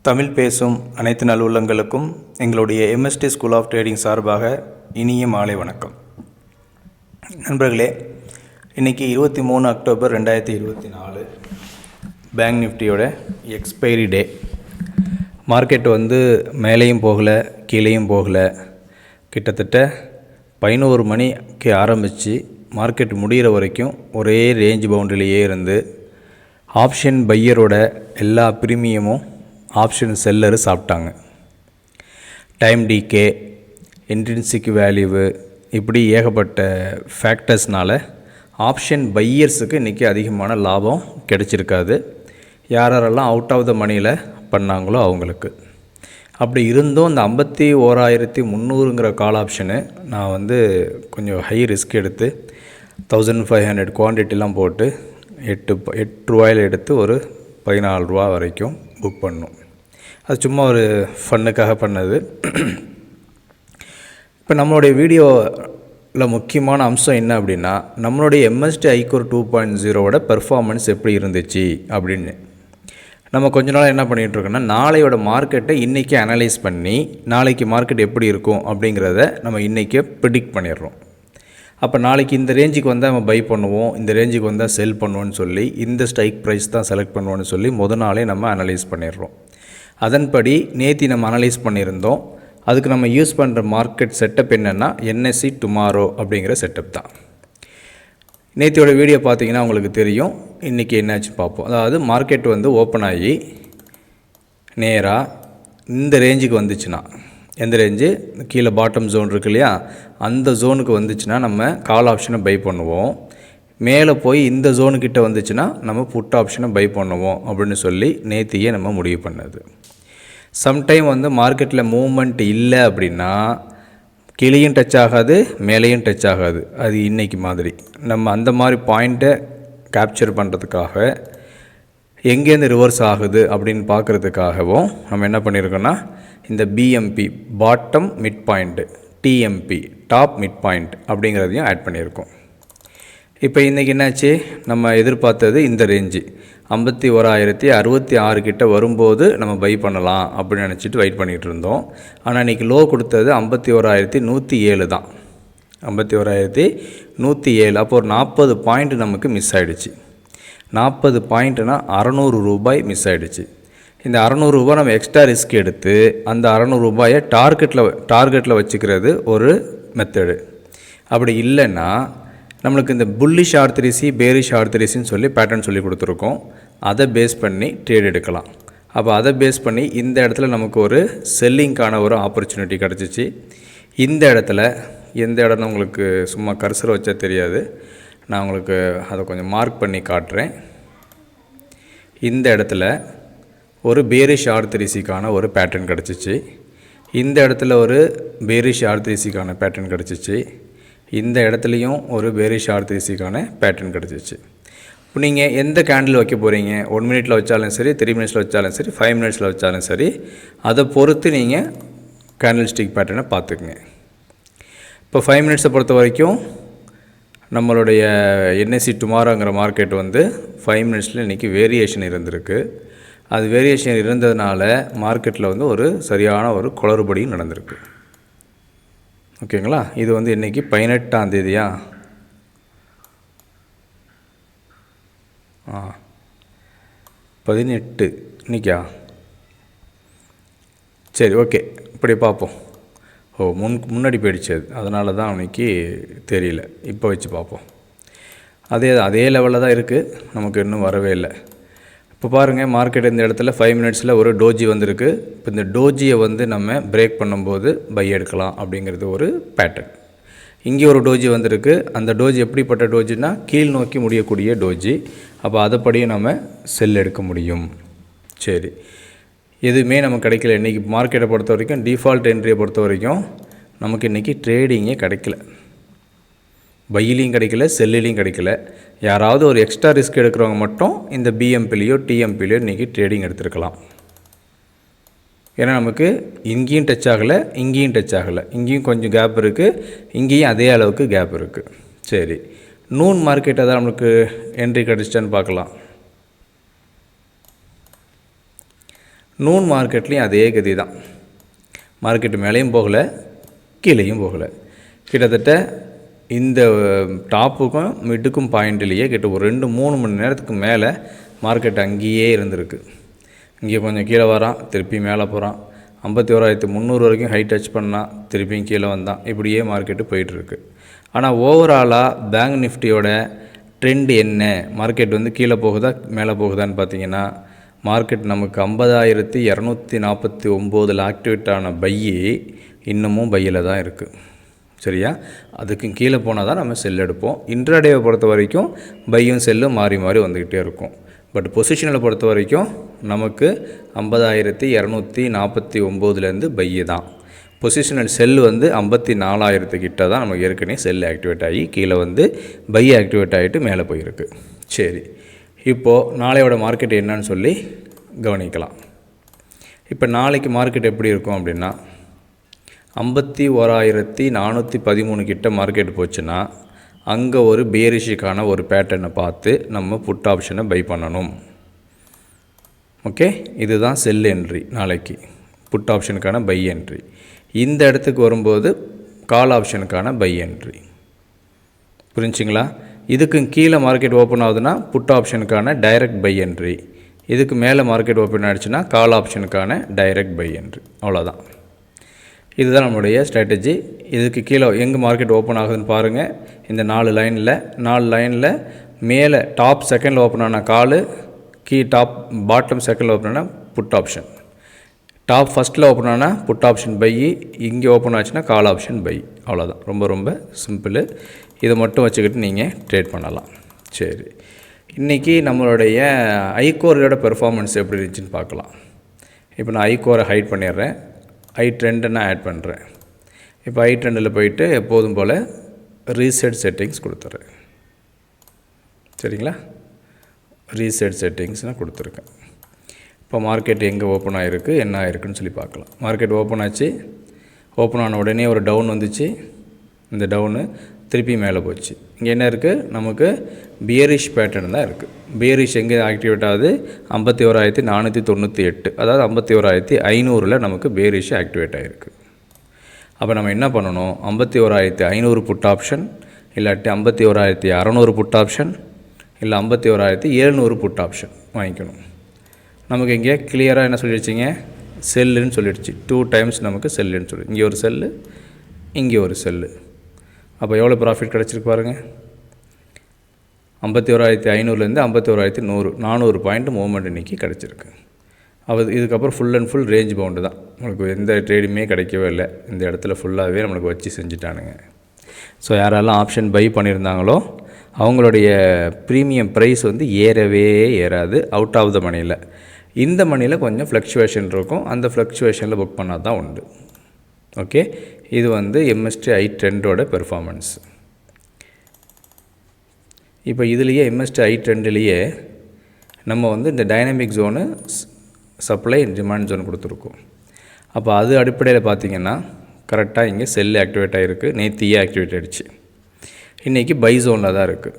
தமிழ் பேசும் அனைத்து நல்லுள்ளங்களுக்கும் எங்களுடைய MST ஸ்கூல் ஆஃப் ட்ரேடிங் சார்பாக இனிய மாலை வணக்கம். நண்பர்களே, இன்றைக்கி 23 அக்டோபர் 2024 பேங்க் நிஃப்டியோட எக்ஸ்பைரி டே. மார்க்கெட் மேலேயும் போகலை கீழேயும் போகலை. கிட்டத்தட்ட 11 மணிக்கு ஆரம்பித்து மார்க்கெட் முடிகிற வரைக்கும் ஒரே ரேஞ்ச் பவுண்டரிலேயே இருந்து ஆப்ஷன் பையரோட எல்லா ப்ரீமியமும் ஆப்ஷன் செல்லரு சாப்பிட்டாங்க. டைம் டிகே, இன்ட்ரின்சிக் வேல்யூவு, இப்படி ஏகப்பட்ட ஃபேக்டர்ஸ்னால் ஆப்ஷன் பையர்ஸுக்கு இன்றைக்கி அதிகமான லாபம் கிடைச்சிருக்காது. யாரெல்லாம் அவுட் ஆஃப் த மணியில் பண்ணாங்களோ அவங்களுக்கு. அப்படி இருந்தும் இந்த 51,300ங்கிற கால் ஆப்ஷனு நான் கொஞ்சம் ஹை ரிஸ்க் எடுத்து 1500 குவான்டிட்டிலாம் போட்டு 8 ரூபாயில் எடுத்து ஒரு 14 ரூபா வரைக்கும் புக் பண்ணோம். அது சும்மா ஒரு ஃபன்னுக்காக பண்ணது. இப்போ நம்மளுடைய வீடியோவில் முக்கியமான அம்சம் என்ன அப்படின்னா, நம்மளுடைய MST iCore 2.0வோட பெர்ஃபார்மன்ஸ் எப்படி இருந்துச்சு அப்படின்னு. நம்ம கொஞ்ச நாள் என்ன பண்ணிகிட்ருக்கோன்னா, நாளையோட மார்க்கெட்டை இன்றைக்கி அனலைஸ் பண்ணி நாளைக்கு மார்க்கெட் எப்படி இருக்கும் அப்படிங்கிறத நம்ம இன்றைக்கே ப்ரிடிக்ட் பண்ணிடுறோம். அப்போ நாளைக்கு இந்த ரேஞ்சுக்கு வந்தால் நம்ம பை பண்ணுவோம், இந்த ரேஞ்சுக்கு வந்தால் செல் பண்ணுவோன்னு சொல்லி, இந்த ஸ்ட்ரைக் ப்ரைஸ் தான் செலக்ட் பண்ணுவோன்னு சொல்லி நாளே நம்ம அனலைஸ் பண்ணிடுறோம். அதன்படி நேற்று நம்ம அனலைஸ் பண்ணியிருந்தோம். அதுக்கு நம்ம யூஸ் பண்ணுற மார்க்கெட் செட்டப் என்னென்னா NSE டுமாரோ அப்படிங்கிற செட்டப் தான். நேற்றியோட வீடியோ பார்த்தீங்கன்னா உங்களுக்கு தெரியும். இன்றைக்கி என்னாச்சு பார்ப்போம். அதாவது மார்க்கெட் ஓப்பன் ஆகி நேராக இந்த ரேஞ்சுக்கு வந்துச்சுன்னா, எந்த ரேஞ்சு கீழே பாட்டம் ஜோன் இருக்கு இல்லையா, அந்த ஜோனுக்கு வந்துச்சுன்னா நம்ம கால் ஆப்ஷனை பை பண்ணுவோம். மேலே போய் இந்த ஜோனுக்கிட்ட வந்துச்சுன்னா நம்ம புட் ஆப்ஷனை பை பண்ணுவோம் அப்படின்னு சொல்லி நேத்தியே நம்ம முடிவு பண்ணது. சம்டைம் மார்க்கெட்டில் மூவ்மெண்ட் இல்லை அப்படின்னா கீழேயும் டச் ஆகாது, மேலேயும் டச் ஆகாது. அது இன்றைக்கி மாதிரி நம்ம அந்த மாதிரி பாயிண்ட்டை கேப்சர் பண்ணுறதுக்காக எங்கேருந்து ரிவர்ஸ் ஆகுது அப்படின்னு பார்க்குறதுக்காகவும் நம்ம என்ன பண்ணியிருக்கோன்னா, இந்த BMP bottom mid point, TMP top mid point அப்படிங்கிறதையும் ஆட் பண்ணியிருக்கோம். இப்போ இன்றைக்கி என்னாச்சு, நம்ம எதிர்பார்த்தது இந்த ரேஞ்சு 51,066 கிட்ட வரும்போது நம்ம பை பண்ணலாம் அப்படின்னு நினச்சிட்டு வெயிட் பண்ணிகிட்டு இருந்தோம். ஆனால் இன்றைக்கி லோ கொடுத்தது 51,107 தான். 51,107. அப்போ ஒரு 40 பாயிண்ட் நமக்கு மிஸ் ஆகிடுச்சு. 40 பாயிண்ட்னா 600 ரூபாய் மிஸ் ஆகிடுச்சு. இந்த 600 ரூபாய் நம்ம எக்ஸ்ட்ரா ரிஸ்க் எடுத்து அந்த 600 ரூபாயை டார்கெட்டில் வச்சுக்கிறது ஒரு மெத்தடு. அப்படி இல்லைன்னா நம்மளுக்கு இந்த புல்லிஷ் R3C, பேரிஷ் R3Cன்னு சொல்லி பேட்டர்ன் சொல்லி கொடுத்துருக்கோம். அதை பேஸ் பண்ணி ட்ரேட் எடுக்கலாம். அப்போ அதை பேஸ் பண்ணி இந்த இடத்துல நமக்கு ஒரு செல்லிங்க்கான ஒரு ஆப்பர்ச்சுனிட்டி கிடச்சிச்சு. இந்த இடத்துல எந்த இடம்னு உங்களுக்கு சும்மா கர்சர் வச்சா தெரியாது, நான் உங்களுக்கு அதை கொஞ்சம் மார்க் பண்ணி காட்டுறேன். இந்த இடத்துல ஒரு பேரிஷ் R3Cக்கான ஒரு பேட்டர்ன் கிடச்சிச்சு. இந்த இடத்துல ஒரு பேரிஷ் R3Cக்கான பேட்டர்ன் கிடச்சிச்சு. இந்த இடத்துலையும் ஒரு பேரிஷ் R3Cக்கான பேட்டர்ன் கிடச்சிச்சு. இப்போ நீங்கள் எந்த கேண்டில் வைக்க போகிறீங்க, 1 மினிட்டில் வச்சாலும் சரி, 3 மினிட்ஸில் வச்சாலும் சரி, 5 மினிட்ஸில் வச்சாலும் சரி, அதை பொறுத்து நீங்கள் கேண்டில் ஸ்டிக் பேட்டர்னை பார்த்துக்குங்க. இப்போ 5 மினிட்ஸை பொறுத்த வரைக்கும் நம்மளுடைய NSE டுமாரோங்கிற மார்க்கெட் 5 மினிட்ஸில் இன்றைக்கி வேரியேஷன் இருந்திருக்கு. அது வேரியேஷன் இருந்ததுனால மார்க்கெட்டில் ஒரு சரியான ஒரு குளறுபடியும் நடந்திருக்கு. ஓகேங்களா? இது இன்றைக்கி 18ஆம் தேதியா? 18 இன்றைக்கா? சரி, ஓகே, இப்படி பார்ப்போம். முன்னாடி போயிடுச்சு. அதனால தான் இன்றைக்கி தெரியல. இப்போ வச்சு பார்ப்போம். அதே லெவலில் தான் இருக்குது, நமக்கு இன்னும் வரவே இல்லை. இப்போ பாருங்கள், மார்க்கெட் இந்த இடத்துல 5 மினிட்ஸில் ஒரு டோஜி வந்திருக்கு. இப்போ இந்த டோஜியை நம்ம பிரேக் பண்ணும்போது பை எடுக்கலாம் அப்படிங்கிறது ஒரு பேட்டர்ன். இங்கே ஒரு டோஜி வந்திருக்கு. அந்த டோஜி எப்படிப்பட்ட டோஜினா கீழ் நோக்கி முடியக்கூடிய டோஜி. அப்போ அதைப்படியும் நம்ம செல் எடுக்க முடியும். சரி, எதுவுமே நமக்கு கிடைக்கல. இன்றைக்கி மார்க்கெட்டை பொறுத்த வரைக்கும், டிஃபால்ட் என்ட்ரியை பொறுத்த வரைக்கும் நமக்கு இன்றைக்கி ட்ரேடிங்கே கிடைக்கல. பையிலையும் கிடைக்கல, செல்லுலையும் கிடைக்கல. யாராவது ஒரு எக்ஸ்ட்ரா ரிஸ்க் எடுக்கிறவங்க மட்டும் இந்த BMPலையோ TMPலையோ இன்றைக்கி ட்ரேடிங் எடுத்துருக்கலாம். ஏன்னா நமக்கு இங்கேயும் டச் ஆகலை, இங்கேயும் டச் ஆகலை. இங்கேயும் கொஞ்சம் கேப் இருக்குது, இங்கேயும் அதே அளவுக்கு கேப் இருக்குது. சரி, நூன் மார்க்கெட் அதான் நமக்கு என்ட்ரி கிடச்சிட்டான்னு பார்க்கலாம். நூன் மார்க்கெட்லேயும் அதே கதி தான். மார்க்கெட்டு மேலேயும் போகலை, கீழேயும் போகலை. கிட்டத்தட்ட இந்த டாப்புக்கும் மிட்டுக்கும் பாயிண்ட்லேயே கிட்ட ஒரு 2-3 மணி நேரத்துக்கு மேலே மார்க்கெட் அங்கேயே இருந்திருக்கு. இங்கே கொஞ்சம் கீழே வரான், திருப்பி மேலே போகிறான், 51,300 வரைக்கும் ஹை டச் பண்ணால் திருப்பியும் கீழே வந்தான். இப்படியே மார்க்கெட்டு போயிட்டுருக்கு. ஆனால் ஓவராலாக பேங்க் நிஃப்டியோட ட்ரெண்ட் என்ன, மார்க்கெட் வந்து கீழே போகுதா மேலே போகுதான்னு பார்த்தீங்கன்னா, மார்க்கெட் நமக்கு 50,249 ஆக்டிவேட் ஆன பையி இன்னமும் பையில் தான் இருக்குது. சரியா? அதுக்கு கீழே போனால் தான் நம்ம செல் எடுப்போம். இன்ட்ராடேவை பொறுத்த வரைக்கும் பையும் செல்லும் மாறி மாறி வந்துக்கிட்டே இருக்கும். பட் பொசிஷனில் பொறுத்த வரைக்கும் நமக்கு 50,249 பைய தான். பொசிஷனல் செல் வந்து 54,000 கிட்ட தான் நமக்கு ஏற்கனவே செல் ஆக்டிவேட் ஆகி கீழே வந்து பை ஆக்டிவேட் ஆகிட்டு மேலே போயிருக்கு. சரி, இப்போது நாளையோட மார்க்கெட் என்னன்னு சொல்லி கவனிக்கலாம். இப்போ நாளைக்கு மார்க்கெட் எப்படி இருக்கும் அப்படின்னா, 51,413 கிட்ட மார்க்கெட் போச்சுன்னா அங்கே ஒரு பேரிஷுக்கான ஒரு பேட்டர்னை பார்த்து நம்ம புட் ஆப்ஷனை பை பண்ணணும். ஓகே, இதுதான் செல் என்ட்ரி. நாளைக்கு புட் ஆப்ஷனுக்கான பை என்ட்ரி. இந்த இடத்துக்கு வரும்போது கால் ஆப்ஷனுக்கான பை என்ட்ரி. புரிஞ்சுங்களா? இதுக்கு கீழே மார்க்கெட் ஓப்பன் ஆகுதுன்னா புட் ஆப்ஷனுக்கான டைரக்ட் பை என்ட்ரி. இதுக்கு மேலே மார்க்கெட் ஓப்பன் ஆகிடுச்சுன்னா கால் ஆப்ஷனுக்கான டைரக்ட் பை என்ட்ரி. அவ்வளோதான். இதுதான் நம்மளுடைய ஸ்ட்ராட்டஜி. இதுக்கு கீழே எங்கே மார்க்கெட் ஓப்பன் ஆகுதுன்னு பாருங்கள். இந்த 4 லைனில் மேலே டாப் செகண்டில் ஓப்பன் ஆன கால், டாப் பாட்டம் செகண்டில் ஓப்பன் ஆனால் புட் ஆப்ஷன், டாப் ஃபஸ்ட்டில் ஓப்பன் ஆனால் புட் ஆப்ஷன் பை, இங்கே ஓப்பன் ஆச்சுன்னா கால் ஆப்ஷன் பை. அவ்வளோதான். ரொம்ப ரொம்ப சிம்பிள். இதை மட்டும் வச்சுக்கிட்டு நீங்கள் ட்ரேட் பண்ணலாம். சரி, இன்றைக்கி நம்மளுடைய ஐகோரோட பெர்ஃபார்மன்ஸ் எப்படி இருந்துச்சுன்னு பார்க்கலாம். இப்போ நான் ஐகோரை ஹைட் பண்ணிடுறேன், ஐ ட்ரெண்டை நான் ஆட் பண்ணுறேன். இப்போ ஐ ட்ரெண்டில் போயிட்டு எப்போதும் போல் ரீசெட் செட்டிங்ஸ் கொடுத்துட்றேன். சரிங்களா? ரீசெட் செட்டிங்ஸ்னால் கொடுத்துருக்கேன். இப்போ மார்க்கெட் எங்கே ஓப்பன் ஆகிருக்கு, என்ன ஆகிருக்குன்னு சொல்லி பார்க்கலாம். மார்க்கெட் ஓப்பன் ஆச்சு. ஓப்பன் ஆன உடனே ஒரு டவுன் வந்துச்சு. இந்த டவுனு திருப்பி மேலே போச்சு. இங்கே என்ன இருக்குது, நமக்கு பியரிஷ் பேட்டர்ன் தான் இருக்குது. பியரிஷ் எங்கே ஆக்டிவேட் ஆகுது, 51,498, அதாவது 51,500 நமக்கு பியரிஷ் ஆக்டிவேட் ஆகிருக்கு. அப்போ நம்ம என்ன பண்ணணும், 51,500 புட் ஆப்ஷன், இல்லாட்டி 51,600 புட் ஆப்ஷன், இல்லை 51,700 புட் ஆப்ஷன் வாங்கிக்கணும். நமக்கு இங்கே கிளியராக என்ன சொல்லிடுச்சிங்க, செல்லுன்னு சொல்லிடுச்சு. 2 டைம்ஸ் நமக்கு செல்லுன்னு சொல்லி, இங்கே ஒரு செல்லு, இங்கே ஒரு செல்லு. அப்போ எவ்வளோ ப்ராஃபிட் கிடச்சிருக்கு பாருங்கள். 51,500லேருந்து 51,100, 400 பாயிண்ட் மூவ்மெண்ட் இன்றைக்கி கிடச்சிருக்கு. இதுக்கப்புறம் full and full range pound தான். நம்மளுக்கு எந்த ட்ரேடுமே கிடைக்கவே இல்லை. இந்த இடத்துல ஃபுல்லாகவே நம்மளுக்கு வச்சு செஞ்சுட்டானுங்க. ஸோ யாரெல்லாம் ஆப்ஷன் பை பண்ணியிருந்தாங்களோ அவங்களுடைய ப்ரீமியம் ப்ரைஸ் வந்து ஏறவே ஏறாது. அவுட் ஆஃப் த மணியில், இந்த மணியில் கொஞ்சம் ஃப்ளக்சுவேஷன் இருக்கும். அந்த ஃப்ளக்சுவேஷனில் புக் பண்ணால் தான் உண்டு. ஓகே, இது வந்து எம்எஸ்டி ஐ ட்ரெண்டோட பெர்ஃபார்மன்ஸ். இப்போ இதுலேயே எம்எஸ்டி ஐ ட்ரெண்ட்லேயே நம்ம வந்து இந்த dynamic zone, supply demand zone கொடுத்துருக்கோம். அப்போ அது அடிப்படையில் பார்த்திங்கன்னா கரெக்டாக இங்கே செல்லு ஆக்டிவேட் ஆகிருக்கு. நேத்தியே ஆக்டிவேட் ஆகிடுச்சு. இன்றைக்கி பை ஜோனில் தான் இருக்குது.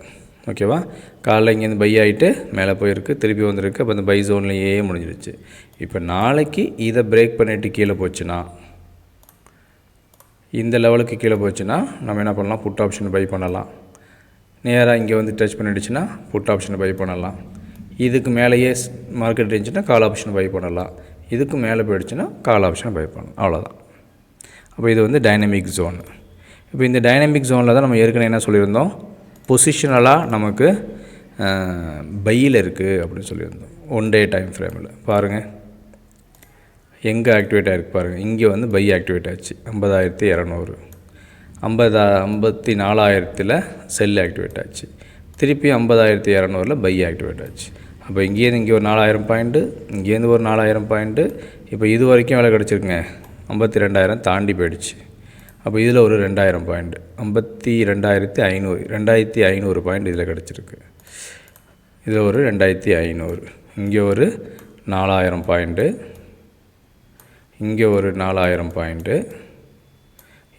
ஓகேவா? காலைல இங்கேருந்து பை ஆகிட்டு மேலே போயிருக்கு, திருப்பி வந்திருக்கு. அப்போ அந்த பை ஜோன்லேயே முடிஞ்சிடுச்சு. இப்போ நாளைக்கு இதை பிரேக் பண்ணிவிட்டு கீழே போச்சுன்னா, இந்த லெவலுக்கு கீழே போச்சுன்னா நம்ம என்ன பண்ணலாம், புட் ஆப்ஷன் பை பண்ணலாம். நேராக இங்கே வந்து டச் பண்ணிடுச்சுன்னா புட் ஆப்ஷனை பை பண்ணலாம். இதுக்கு மேலேயே மார்க்கெட் இருந்துச்சுன்னா கால் ஆப்ஷனை பை பண்ணலாம். இதுக்கு மேலே போயிடுச்சுன்னா கால் ஆப்ஷனை பை பண்ணலாம். அவ்வளோதான். அப்போ இது வந்து டைனமிக் ஜோன். இப்போ இந்த டைனமிக் ஜோனில் தான் நம்ம ஏற்கனவே என்ன சொல்லியிருந்தோம், பொசிஷனலாக நமக்கு பையில் இருக்குது அப்படின்னு சொல்லியிருந்தோம். 1 டே டைம் ஃப்ரேமில் பாருங்கள் எங்கே ஆக்டிவேட் ஆகிருக்கு பாருங்கள். இங்கே வந்து பை ஆக்டிவேட் ஆச்சு 50,200, 54,000 செல் ஆக்டிவேட் ஆச்சு. திருப்பி 50,200 பை ஆக்டிவேட் ஆச்சு. அப்போ இங்கேருந்து இங்கே ஒரு 4,000 பாயிண்ட்டு, இங்கேருந்து ஒரு 4,000 பாயிண்ட்டு. இப்போ இது வரைக்கும் வேலை கிடச்சிருக்குங்க, 52,000 தாண்டி போயிடுச்சு. அப்போ இதில் ஒரு 2,000 பாயிண்ட், 52,500, 2,500 பாயிண்ட் இதில் கிடச்சிருக்கு. இதில் ஒரு 2,500, இங்கே ஒரு 4,000 பாயிண்ட்டு, இங்கே ஒரு 4,000 பாயிண்ட்டு,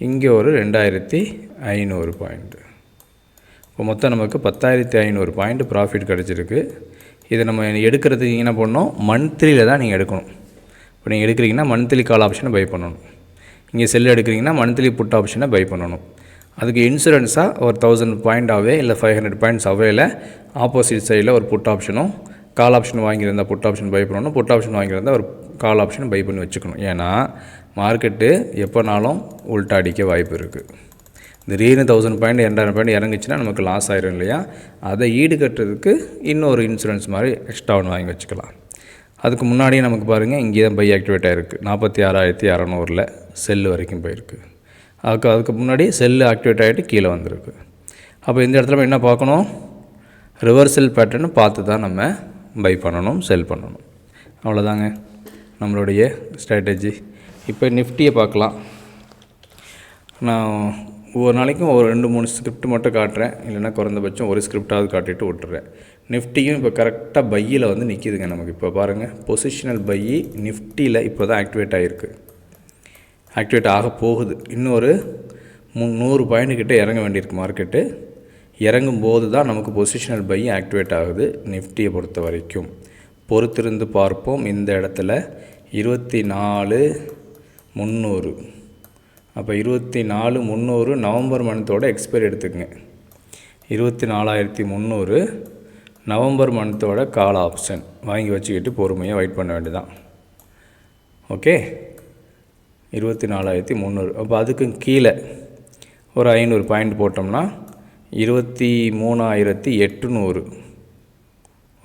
இங்கே ஒரு 2,500 பாயிண்ட்டு. இப்போ மொத்தம் நமக்கு 10,500 பாயிண்ட் ப்ராஃபிட் கிடச்சிருக்கு. இதை நம்ம எடுக்கிறதுக்கு என்ன பண்ணணும், மந்த்லியில் தான் நீங்கள் எடுக்கணும். இப்போ நீங்கள் எடுக்கிறீங்கன்னா மந்த்லி கால் ஆப்ஷனை பை பண்ணணும். இங்கே செல் எடுக்கிறீங்கன்னா மந்த்லி புட் ஆப்ஷனை பை பண்ணணும். அதுக்கு இன்சூரன்ஸாக ஒரு 1000 பாயிண்டாகவே இல்லை 500 பாயிண்ட்ஸ் அவையில் ஆப்போசிட் சைடில் ஒரு புட் ஆப்ஷனும் கால் ஆப்ஷன் வாங்கியிருந்தால் புட் ஆப்ஷன் பை பண்ணணும், புட் ஆப்ஷன் வாங்கியிருந்தால் ஒரு கால் ஆப்ஷன் பை பண்ணி வச்சுக்கணும். ஏன்னா மார்க்கெட்டு எப்போனாலும் உள்ட்டா அடிக்க வாய்ப்பு இருக்குது. திடீர்னு 1000 பாயிண்ட் 2000 பாயிண்ட் இறங்குச்சுன்னா நமக்கு லாஸ் ஆயிரும் இல்லையா? அதை ஈடு கட்டுறதுக்கு இன்னொரு இன்சூரன்ஸ் மாதிரி எக்ஸ்ட்ரா ஒன்று வாங்கி வச்சுக்கலாம். அதுக்கு முன்னாடியே நமக்கு பாருங்கள், இங்கே தான் பை ஆக்டிவேட் ஆகிருக்கு. 46,600 செல்லு வரைக்கும் போயிருக்கு. அதுக்கு முன்னாடி செல்லு ஆக்டிவேட் ஆகிட்டு கீழே வந்திருக்கு. அப்போ இந்த இடத்துல நம்ம என்ன பார்க்கணும்? ரிவர்சல் பேட்டர்னு பார்த்து தான் நம்ம பை பண்ணணும், செல் பண்ணணும். அவ்வளோதாங்க நம்மளுடைய ஸ்ட்ராட்டஜி. இப்போ நிஃப்டியை பார்க்கலாம். நான் ஒவ்வொரு நாளைக்கும் ஒரு 2-3 ஸ்கிரிப்ட் மட்டும் காட்டுறேன், இல்லைன்னா குறைந்தபட்சம் ஒரு ஸ்கிரிப்டாவது காட்டிட்டு விட்டுறேன். நிஃப்டியும் இப்போ கரெக்டாக பையில் வந்து நிற்கிதுங்க. நமக்கு இப்போ பாருங்கள், பொசிஷனல் பை நிஃப்டியில் இப்போ தான் ஆக்டிவேட் ஆகிருக்கு, ஆக்டிவேட் ஆக போகுது. இன்னொரு 100 பாயிண்ட் கிட்டே இறங்க வேண்டியிருக்கு மார்க்கெட்டு. இறங்கும்போது தான் நமக்கு பொசிஷனல் பை ஆக்டிவேட் ஆகுது. நிஃப்டியை பொறுத்த வரைக்கும் பொறுத்திருந்து பார்ப்போம். இந்த இடத்துல 24,300. அப்போ 24,300 நவம்பர் மந்த்தோட எக்ஸ்பைரி எடுத்துக்கங்க. 24,300 நவம்பர் மந்த்தோட கால் ஆப்ஷன் வாங்கி வச்சுக்கிட்டு பொறுமையாக வெயிட் பண்ண வேண்டியதான். ஓகே, 24,300. அப்போ அதுக்கு கீழே ஒரு 500 பாயிண்ட் போட்டோம்னா 23,800.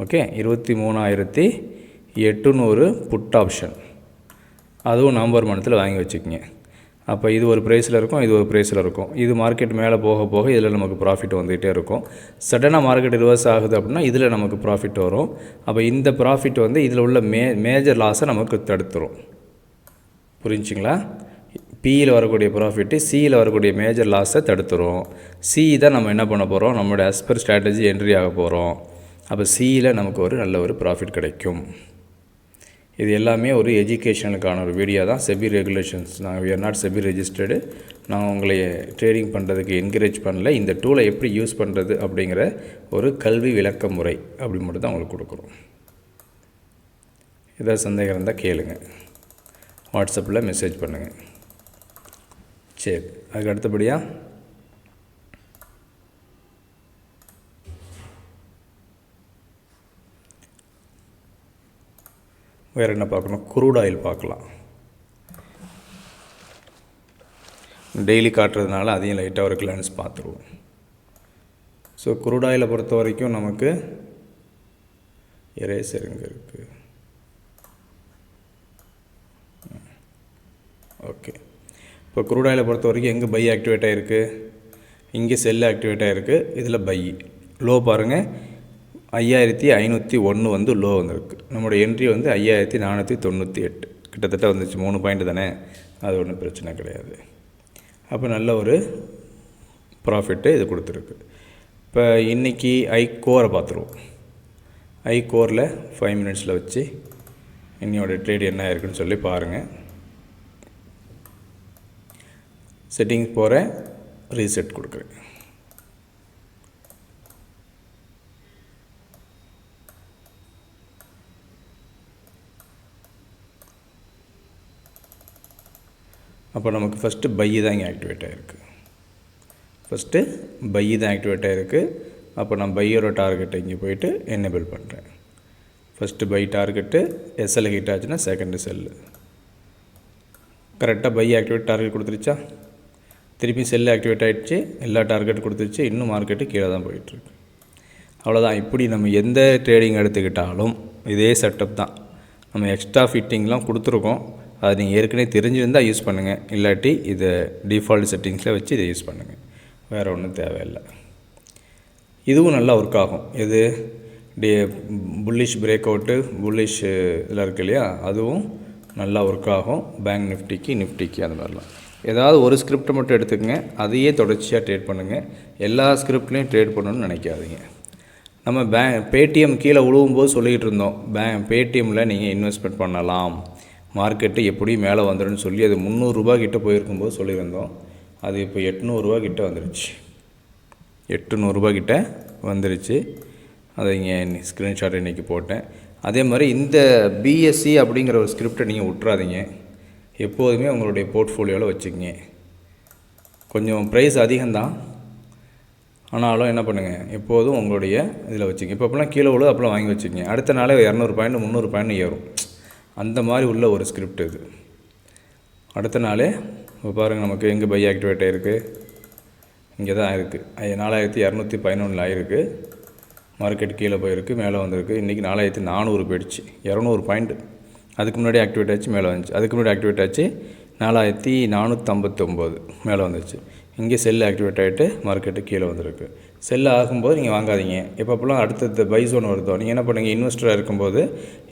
ஓகே, 23,800 புட் ஆப்ஷன், அதுவும் நவம்பர் மந்த்தில் வாங்கி வச்சுக்கிங்க. அப்போ இது ஒரு ப்ரைஸில் இருக்கும், இது ஒரு ப்ரைஸில் இருக்கும். இது மார்க்கெட் மேலே போக போக இதில் நமக்கு ப்ராஃபிட் வந்துகிட்டே இருக்கும். சடனாக மார்க்கெட் ரிவர்ஸ் ஆகுது அப்படின்னா இதில் நமக்கு ப்ராஃபிட் வரும். அப்போ இந்த ப்ராஃபிட் வந்து இதில் உள்ள மேஜர் லாஸை நமக்கு தடுத்துரும். புரிஞ்சுங்களா? பியில் வரக்கூடிய ப்ராஃபிட்டு சியில் வரக்கூடிய மேஜர் லாஸை தடுத்துரும். சி தான் நம்ம என்ன பண்ண போகிறோம், நம்மளுடைய as per ஸ்ட்ராட்டஜி என்ட்ரி ஆக போகிறோம். அப்போ சியில் நமக்கு ஒரு நல்ல ஒரு ப்ராஃபிட் கிடைக்கும். இது எல்லாமே ஒரு எஜுகேஷனுக்கான ஒரு வீடியோ தான். செபி ரெகுலேஷன்ஸ், நாங்கள் we are not SEBI registered. நான் உங்களை ட்ரேடிங் பண்ணுறதுக்கு என்கரேஜ் பண்ணல. இந்த டூலை எப்படி யூஸ் பண்ணுறது அப்படிங்கிற ஒரு கல்வி விளக்க முறை அப்படி மட்டும் தான் உங்களுக்கு கொடுக்குறோம். ஏதாவது சந்தேகம் இருந்தால் கேளுங்க, வாட்ஸ்அப்பில் மெசேஜ் பண்ணுங்கள். சரி, அதுக்கு அடுத்தபடியாக வேறு என்ன பார்க்கணும்? க்ரூட் ஆயில் பார்க்கலாம். டெய்லி காட்டுறதுனால அதையும் லைட்டாக ஒரு கிளான்ஸ் பார்த்துருவோம். ஸோ க்ரூட் ஆயிலை பொறுத்த வரைக்கும் நமக்கு எரேசர் எங்கே இருக்குது? ஓகே, இப்போ க்ரூட் ஆயிலை பொறுத்த வரைக்கும் எங்கே பை ஆக்டிவேட் ஆகிருக்கு? இங்கே செல் ஆக்டிவேட் ஆகிருக்கு. இதில் பை லோ பாருங்கள், 5,501 வந்து லோ வந்திருக்கு. நம்மளோட என்ட்ரி வந்து 5,498 கிட்டத்தட்ட வந்துச்சு. 3 பாயிண்ட் தானே, அது ஒன்றும் பிரச்சனை கிடையாது. அப்போ நல்ல ஒரு ப்ராஃபிட்டு இது கொடுத்துருக்கு. இப்போ இன்றைக்கி iCore பார்த்துருவோம். iCoreல் 5 மினிட்ஸில் வச்சு இன்னையோட ட்ரேட் என்ன இருக்குன்னு சொல்லி பாருங்கள். செட்டிங்ஸ் போகிறேன், ரீசெட் கொடுக்குறேன். அப்போ நமக்கு ஃபஸ்ட்டு பை தான் இங்கே ஆக்டிவேட் ஆகிருக்கு. ஃபஸ்ட்டு பை தான் ஆக்டிவேட் ஆகிருக்கு. அப்போ நான் பையோட டார்கெட்டை இங்கே போயிட்டு என்னேபிள் பண்ணுறேன். First buy target SL hit ஆச்சுன்னா செகண்டு செல்லு. கரெக்டாக பை ஆக்டிவேட் டார்கெட் கொடுத்துருச்சா? திருப்பி செல்லு ஆக்டிவேட் ஆகிடுச்சு, எல்லா டார்கெட் கொடுத்துருச்சு. இன்னும் மார்க்கெட்டு கீழே தான் போயிட்டுருக்கு. அவ்வளோதான். இப்படி நம்ம எந்த ட்ரேடிங் எடுத்துக்கிட்டாலும் இதே செட்டப் தான். நம்ம எக்ஸ்ட்ரா ஃபிட்டிங்லாம் கொடுத்துருக்கோம். அது நீங்கள் ஏற்கனவே தெரிஞ்சிருந்தால் யூஸ் பண்ணுங்கள், இல்லாட்டி இதை டிஃபால்ட் செட்டிங்ஸில் வச்சு இதை யூஸ் பண்ணுங்கள். வேறு ஒன்றும் தேவையில்லை. இதுவும் நல்லா ஒர்க் ஆகும். இது புல்லிஷ் பிரேக் அவுட்டு, புல்லிஷ் இதில் இருக்குது இல்லையா, அதுவும் நல்லா ஒர்க் ஆகும். பேங்க் நிஃப்டிக்கு அந்த மாதிரிலாம். ஏதாவது ஒரு ஸ்கிரிப்டை மட்டும் எடுத்துக்கங்க, அதையே தொடர்ச்சியாக ட்ரேட் பண்ணுங்கள். எல்லா ஸ்கிரிப்ட்லேயும் ட்ரேட் பண்ணணும்னு நினைக்காதீங்க. நம்ம பேடிஎம் கீழே விழுவும்போது சொல்லிக்கிட்டு இருந்தோம், பேடிஎம்மில் நீங்கள் இன்வெஸ்ட்மெண்ட் பண்ணலாம், மார்க்கெட்டு எப்படியும் மேலே வந்துடும்னு சொல்லி அது 300 ரூபா கிட்டே போயிருக்கும்போது சொல்லியிருந்தோம். அது இப்போ 800 ரூபா கிட்டே வந்துருச்சு. 800 ரூபா கிட்டே வந்துருச்சு. அதை இங்கே ஸ்க்ரீன்ஷாட் இன்றைக்கி போட்டேன். அதே மாதிரி இந்த பிஎஸ்சி அப்படிங்கிற ஒரு ஸ்கிரிப்டை நீங்கள் விட்றாதீங்க, எப்போதுமே உங்களுடைய போர்ட்ஃபோலியோவில் வச்சுக்கிங்க. கொஞ்சம் ப்ரைஸ் அதிகம்தான், ஆனாலும் என்ன பண்ணுங்கள், எப்போதும் உங்களுடைய இதில் வச்சுங்க. இப்போலாம் கீழே விழுது அப்போலாம் வாங்கி வச்சுக்கிங்க. அடுத்த நாளே 200 பாயிண்ட் 300 பாயிண்ட் ஏறும். அந்த மாதிரி உள்ள ஒரு ஸ்கிரிப்ட் இது. அடுத்த நாளே இப்போ பாருங்கள், நமக்கு எங்கே பை ஆக்டிவேட் ஆகிருக்கு, இங்கே தான் ஆயிருக்கு. 4211 ஆகிருக்கு. மார்க்கெட் கீழே போயிருக்கு, மேலே வந்திருக்கு. இன்றைக்கி 4400 போயிடுச்சு. 200 பாயிண்ட் அதுக்கு முன்னாடி ஆக்டிவேட் ஆச்சு, மேலே வந்துச்சு. அதுக்கு முன்னாடி ஆக்டிவேட் ஆச்சு 4459 மேலே வந்துச்சு. இங்கே செல் ஆக்டிவேட் ஆகிட்டு மார்க்கெட்டு கீழே வந்திருக்கு. செல் ஆகும்போது நீங்கள் வாங்காதீங்க. எப்பப்போலாம் அடுத்தது பை ஜோன் வருதோ நீங்கள் என்ன பண்ணுங்கள், இன்வெஸ்டராக இருக்கும்போது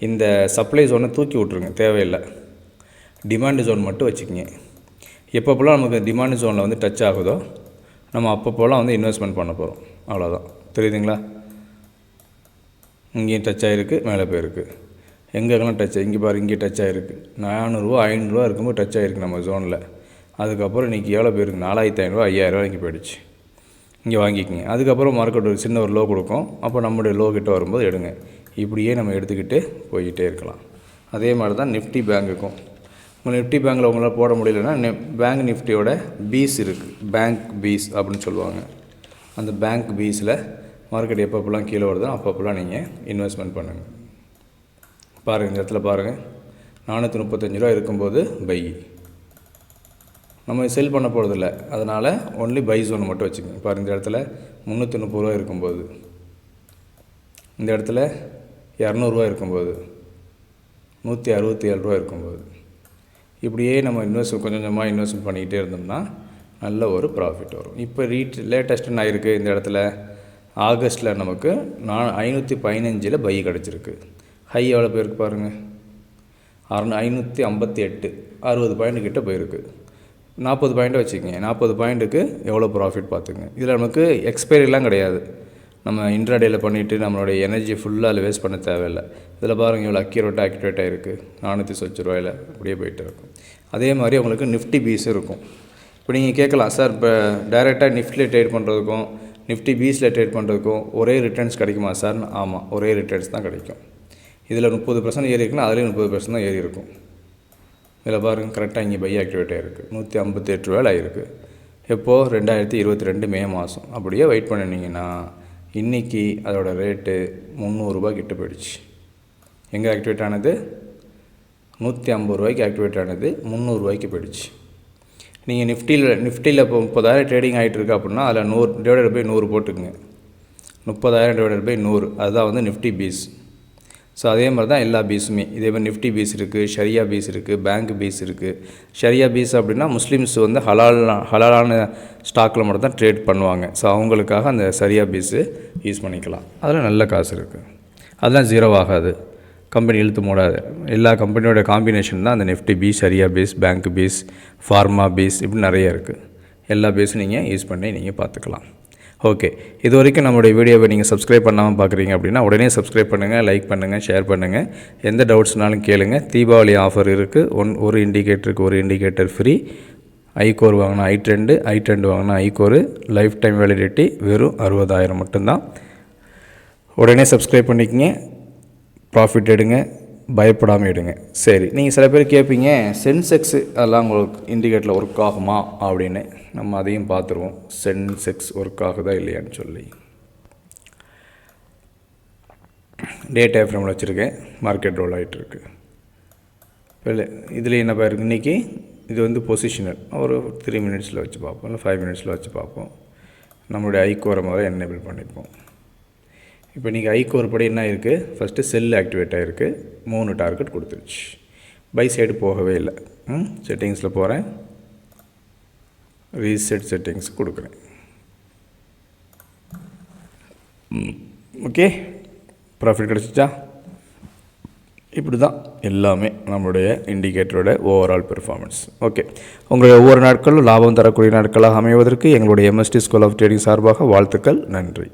இந்த சப்ளை ஜோனை தூக்கி விட்ருங்க, தேவையில்லை. டிமாண்டு ஜோன் மட்டும் வச்சுக்கிங்க. எப்பப்போலாம் நமக்கு டிமாண்டு ஜோனில் வந்து டச் ஆகுதோ நம்ம அப்பப்போலாம் வந்து இன்வெஸ்ட்மெண்ட் பண்ண போகிறோம், அவ்வளோதான். தெரியுதுங்களா? இங்கேயும் டச் ஆகிருக்கு, மேலே போயிருக்கு. எங்கெல்லாம் டச் இங்கே பாரு, இங்கே டச் ஆகிருக்கு. 400 500 இருக்கும்போது டச் ஆகிருக்கு நம்ம ஜோனில். அதுக்கப்புறம் இன்றைக்கி எவ்வளோ போயிருக்கு, 4500 5000 இன்றைக்கி போயிடுச்சு. இங்கே வாங்கிக்கிங்க. அதுக்கப்புறம் மார்க்கெட் ஒரு சின்ன ஒரு லோ கொடுக்கும், அப்போ நம்மளுடைய லோ கிட்ட வரும்போது எடுங்க. இப்படியே நம்ம எடுத்துக்கிட்டு போய்கிட்டே இருக்கலாம். அதே மாதிரி தான் நிஃப்டி பேங்குக்கும். உங்கள் நிஃப்டி பேங்கில் உங்களால் போட முடியலன்னா பேங்க் நிஃப்டியோட பீஸ் இருக்குது, பேங்க் பீஸ் அப்படின்னு சொல்லுவாங்க. அந்த பேங்க் பீஸில் மார்க்கெட் எப்பப்போலாம் கீழே வருதோ அப்பப்போலாம் நீங்கள் இன்வெஸ்ட்மெண்ட் பண்ணுங்கள். பாருங்கள், இந்த இடத்துல பாருங்கள், 435 ரூபா இருக்கும்போது பை. நம்ம செல் பண்ண போகிறதில்ல, அதனால் ஒன்லி பை ஜோன் மட்டும் வச்சுக்கோங்க. பாருங்கள், இந்த இடத்துல 330 ரூபா இருக்கும்போது, இந்த இடத்துல 200 ரூபா இருக்கும்போது, 167 ரூபா இருக்கும்போது, இப்படியே நம்ம கொஞ்சம் கொஞ்சமாக இன்வெஸ்ட்மெண்ட் பண்ணிக்கிட்டே இருந்தோம்னா நல்ல ஒரு ப்ராஃபிட் வரும். இப்போ லேட்டஸ்ட்டு என்ன ஆகிருக்கு, இந்த இடத்துல ஆகஸ்ட்டில் நமக்கு 515 பை கிடச்சிருக்கு. ஹை எவ்வளோ போயிருக்கு பாருங்கள், 558, 60 பாயிண்ட் கிட்ட போயிருக்கு. 40 பாயிண்ட்டை வச்சுக்கோங்க. 40 பாயிண்ட்டுக்கு எவ்வளோ ப்ராஃபிட் பார்த்துங்க. இதில் நமக்கு எக்ஸ்பைரிலாம் கிடையாது. நம்ம இன்ட்ராடேயில் பண்ணிவிட்டு நம்மளுடைய எனர்ஜி ஃபுல்லாக அதில் வேஸ்ட் பண்ண தேவையில்லை. இதில் பாருங்கள், இவ்வளோ அக்யூரேட்டாக ஆக்டிவேட் ஆகிருக்கு. 400 ரூபாயில் அப்படியே போயிட்டு இருக்கும். அதே மாதிரி உங்களுக்கு நிஃப்டி பீஸும் இருக்கும். இப்போ நீங்கள் கேட்கலாம், சார் இப்போ டைரெக்டாக நிஃப்டியில் ட்ரேட் பண்ணுறதுக்கும் நிஃப்டி பீஸில் ட்ரேட் பண்ணுறதுக்கும் ஒரே ரிட்டர்ன்ஸ் கிடைக்குமா சார்? ஆமாம், ஒரே ரிட்டர்ன்ஸ் தான் கிடைக்கும். இதில் 30% ஏறி இருக்குன்னா அதுலேயும் 30% தான் ஏறி இருக்கும். இதில் பாருங்கள், கரெக்டாக இங்கே பை ஆக்டிவேட் ஆகிருக்கு. 158 ரூபாயில் ஆகிருக்கு. எப்போது? 2022 மே மாதம். அப்படியே வெயிட் பண்ணினீங்கன்னா இன்றைக்கி அதோட ரேட்டு 300 ரூபா கிட்ட போயிடுச்சு. எங்கே ஆக்டிவேட் ஆனது? 150 ரூபாய்க்கு ஆக்டிவேட் ஆனது 300 ரூபாய்க்கு போயிடுச்சு. நீங்கள் நிஃப்டியில் இப்போ 30,000 ட்ரேடிங் ஆகிட்டு இருக்கு அப்படின்னா அதில் 100/100 போட்டுக்குங்க. 30,000/100 அதுதான் வந்து நிஃப்டி பீஸ். ஸோ அதே மாதிரி தான் எல்லா பீஸுமே. இதே மாதிரி நிஃப்டி பீஸ் இருக்குது, ஷரியா பீஸ் இருக்குது, பேங்க் பீஸ் இருக்குது. ஷரியா பீஸ் அப்படின்னா முஸ்லீம்ஸ் வந்து ஹலாலான ஸ்டாக்கில் மட்டும் தான் ட்ரேட் பண்ணுவாங்க. ஸோ அவங்களுக்காக அந்த ஷரியா பீஸு யூஸ் பண்ணிக்கலாம். அதில் நல்ல காசு இருக்குது. அதெல்லாம் ஜீரோ ஆகாது, கம்பெனி இழுத்து மூடாது. எல்லா கம்பெனியோட காம்பினேஷன் தான் அந்த நிஃப்டி பீஸ், ஷரியா BeES, Bank BeES, Pharma BeES, இப்படி நிறைய இருக்குது. எல்லா பீஸும் நீங்கள் யூஸ் பண்ணி நீங்கள் பார்த்துக்கலாம். ஓகே, இது வரைக்கும் நம்மளுடைய வீடியோவை நீங்கள் சப்ஸ்கிரைப் பண்ணாமல் பார்க்குறீங்க அப்படின்னா உடனே சப்ஸ்கிரைப் பண்ணுங்கள், லைக் பண்ணுங்கள், ஷேர் பண்ணுங்கள். எந்த டவுட்ஸ்னாலும் கேளுங்க. தீபாவளி ஆஃபர் இருக்குது. ஒரு இண்டிகேட்டருக்கு ஒரு இண்டிகேட்டர் ஃப்ரீ. iCore வாங்கினா i2 வாங்கினா iCore. லைஃப் டைம் வேலிடிட்டி வெறும் 60,000 மட்டும்தான். உடனே சப்ஸ்கிரைப் பண்ணிக்கங்க, ப்ராஃபிட் எடுங்க, பயப்படாமல் எடுங்க. சரி, நீங்கள் சில பேர் கேட்பீங்க, சென்செக்ஸு அதெல்லாம் உங்களுக்கு இண்டிகேட்டரில் ஒர்க் ஆகுமா அப்படின்னு. நம்ம அதையும் பார்த்துருவோம், சென்செக்ஸ் ஒர்க் ஆகுதா இல்லையான்னு சொல்லி. டேட்டா ஃப்ரேமில் வச்சுருக்கேன், மார்க்கெட் ரோல் ஆகிட்டுருக்கு. இல்லை, இதில் என்ன பாருக்கு, இன்றைக்கி இது வந்து பொசிஷனல். ஒரு 3 மினிட்ஸில் வச்சு பார்ப்போம், இல்லை 5 மினிட்ஸில் வச்சு பார்ப்போம். நம்மளுடைய iCore முதல்ல என்னேபிள் பண்ணிப்போம். இப்போ நீங்கள் iCore படி என்ன இருக்குது, ஃபஸ்ட்டு செல் ஆக்டிவேட் ஆகிருக்கு, 3 டார்கெட் கொடுத்துருச்சு. பை சைடு போகவே இல்லை. செட்டிங்ஸில் போகிறேன், ரீசெட் செட்டிங்ஸ் கொடுக்குறேன். ஓகே, ப்ராஃபிட் கிடச்சிச்சா? இப்படி தான் எல்லாமே நம்மளுடைய இண்டிகேட்டரோட ஓவரால் பெர்ஃபார்மன்ஸ். ஓகே, உங்களுடைய ஒவ்வொரு நாட்களும் லாபம் தரக்கூடிய நாட்களாக அமைவதற்கு எங்களுடைய MST ஸ்கூல் ஆஃப் ட்ரேடிங் சார்பாக வாழ்த்துக்கள். நன்றி.